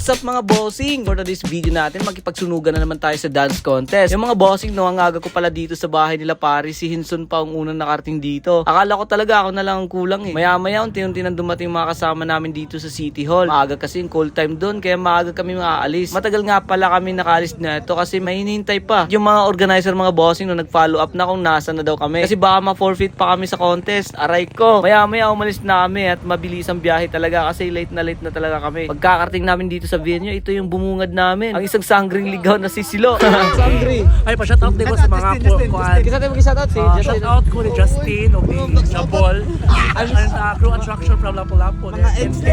What's up mga bossing? For today's video natin, makipagsunugan na naman tayo sa dance contest. Yung mga bossing, no, ang aga ko pala dito sa bahay nila pare, si Hinson pa ang unang nakarating dito. Akala ko talaga ako na lang ang kulang eh. Maya-maya, unti-unti nang dumating mga kasama namin dito sa City Hall. Maaga kasi yung call time doon, kaya maaga kami maaalis. Matagal nga pala kami nakaalis na ito kasi may hinihintay pa. Yung mga organizer, mga bossing, no, nag-follow up na kung nasa na daw kami. Kasi baka ma-forfeit pa kami sa contest. Aray ko. Maya-maya umalis na kami at mabilis ang biyahe talaga kasi late na talaga kami. Pagkakarating namin dito sa venue, ito yung bumungad namin. Ang isang sanggring ligaw na si Silo. Sangri. Ay, pa-shoutout din ko sa mga kuhan. Kisa tayo mag-shoutout si Justin. Shoutout ko ni Justin, o ni Jabol, and crew attraction from Lapu-Lapu. Mga XD!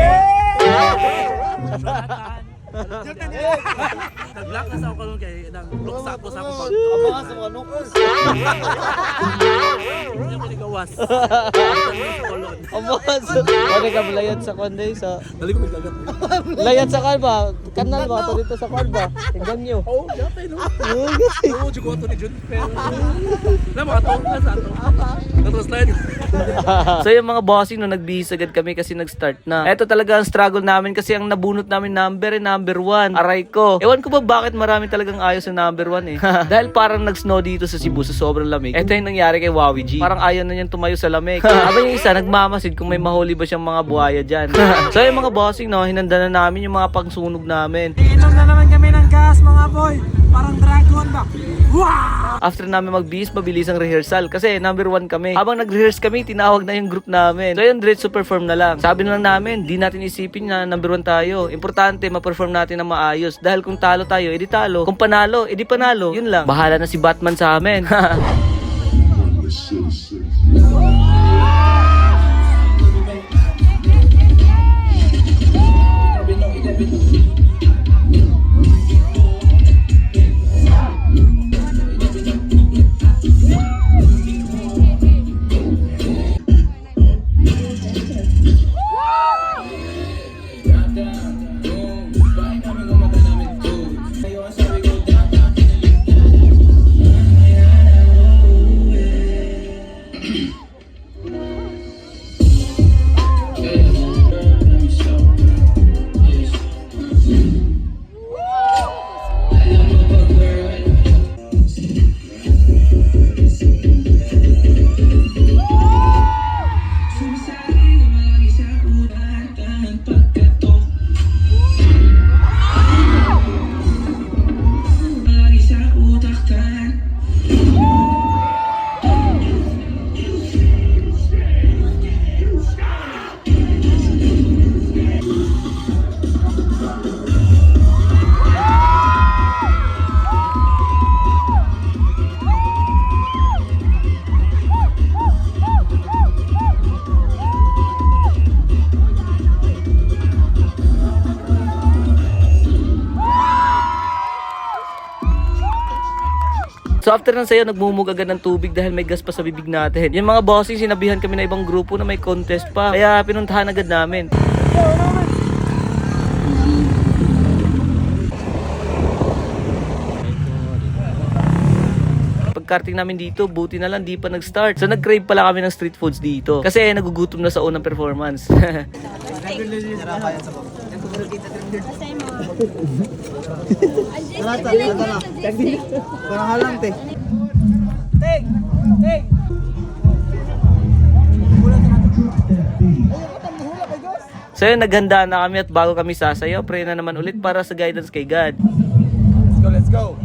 Nag-block na sa ako kalong kay nag-luksa ko sa ako pag Aba sa manukos. hindi ko nigawas. Abas. Ano ka layat sa konday sa Dali ko naglagat. layat sa kalba. Kanal ba to dito sa kalba? Tingnan niyo. Oo, gatay no. Oo, jugo to ni Junper. Na mga tawag na sa ato. Natranslate. So yung mga bossing, no, nagbihis agad kami kasi nag-start na. Ito talaga ang struggle namin kasi ang nabunot namin number number 1. Aray ko. Ewan ko ba bakit marami talagang ayos sa number 1 eh. Dahil parang nag-snow dito sa Cebu sa sobrang lamig. Ito yung nangyari kay Wowie G. Parang ayaw na niyang tumayo sa lamig. Habang yung isa nagmamasid kung may mahuli ba siyang mga buhaya dyan. So yung mga bossing, no, hinanda na namin yung mga pangsunog namin. Inom na naman kami ng gas mga boy. Parang dragon ba? Wow! After namin magbihis, mabilis ang rehearsal kasi number 1 kami. Habang nag-rehearse kami, tinawag na yung group namin. So yun, diretso perform na lang. Sabi na lang namin, di natin isipin na number 1 tayo. Importante, ma-perform natin na maayos. Dahil kung talo tayo, edi talo. Kung panalo, edi panalo. Yun lang. Bahala na si Batman sa amin. So after ng sayo, nagmumug agad ng tubig dahil may gas pa sa bibig natin. Yung mga bossing, sinabihan kami na ibang grupo na may contest pa. Kaya pinuntahan agad namin. Pagkarting namin dito, buti na lang di pa nag-start. So nag-crave pala kami ng street foods dito. Kasi nagugutom na sa unang performance. Parang halang te. So yun, naghanda na kami at bago kami sasayaw, pray na naman ulit para sa guidance kay God. Let's go.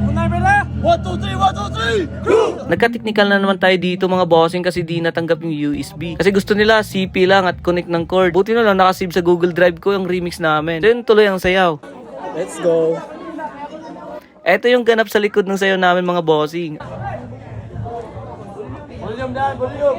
Unay bela! 1, 2, 3, 1, 2, 3! Nagka-technical na naman tayo dito mga bossing kasi di natanggap yung USB. Kasi gusto nila CP lang at connect ng cord. Buti na lang nakasave sa Google Drive ko yung remix namin. So yun, tuloy ang sayaw. Let's go. Eto yung ganap sa likod ng sayaw namin mga bossing. Volume dan, volume.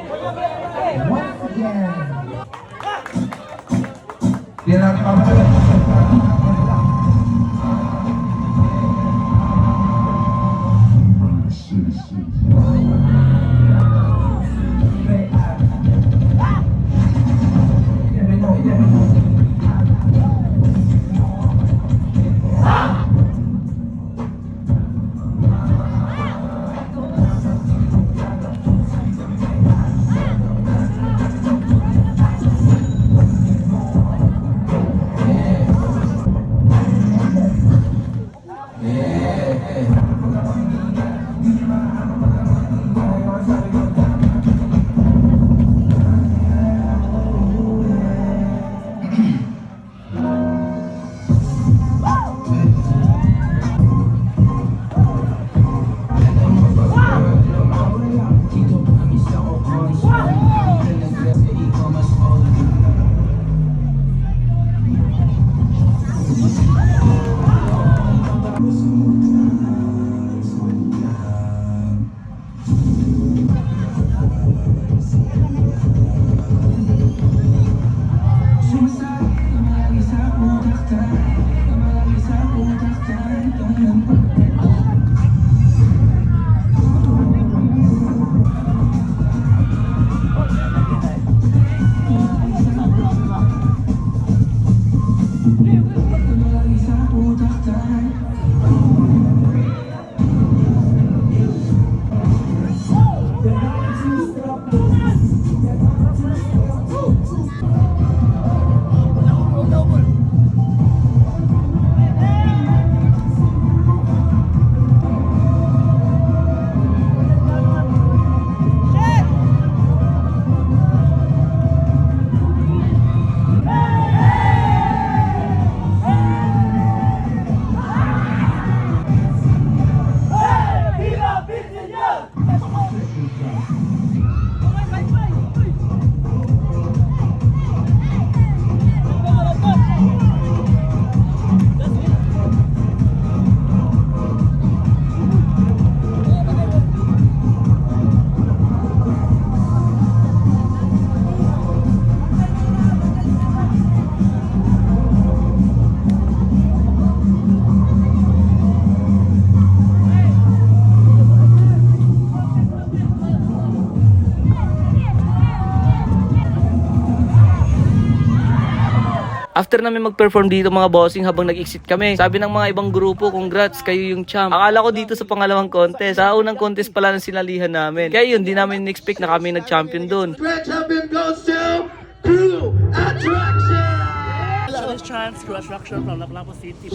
After namin mag-perform dito mga bossing habang nag-exit kami, sabi ng mga ibang grupo, congrats, kayo yung champ. Akala ko dito sa pangalawang contest. Sa unang contest pala ng sinalihan namin. Kaya yun, di namin expect na kami nag-champion dun. Grand champion goes to Crew Attraction! Challenge Chance Crew Attraction from Lapu-Lapu City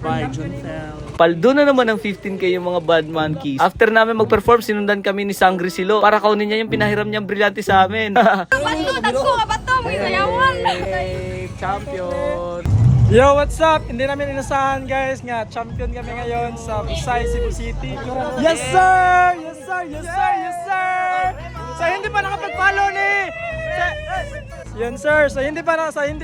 by Junfel. Paldo na naman ng 15k yung mga bad monkeys. After namin mag-perform, sinundan kami ni Sangri Silo para kaunin niya yung pinahiram niyang brilyante sa amin. Champion! Yo, what's up? Hindi namin inasahan guys nga champion kami ngayon sa Busay, Cebu City. Yes sir! Yes sir! Yes sir! Yes sir! Sa hindi pa nakapag-follow ni Yan sir, sa hindi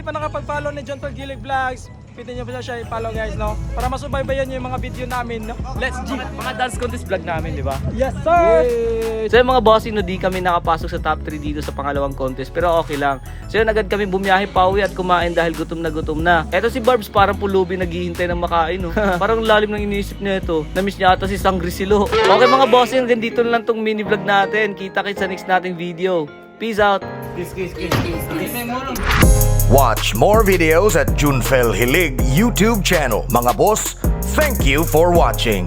pa nakapag-follow ni John Gilig Vlogs, pwede niyo pa siya i-follow guys, no? Para masubaybayan niyo yung mga video namin, no? Let's G! Mga dance contest vlog namin, di ba? Yes sir! So yung mga bossing, no, di kami nakapasok sa top 3 dito sa pangalawang contest, pero okay lang. So yun, agad kami bumiyahe pauwi at kumain dahil gutom na gutom na. Eto si Barbs parang pulubi naghihintay ng makain, no? Parang lalim ng iniisip niya ito. Namiss niya ata si Sangri Silo. Okay mga bossing, hanggang dito na lang tong mini vlog natin. Kita-kits sa next nating video. Peace out! Watch more videos at Junfel Hilig YouTube channel. Mga boss, thank you for watching.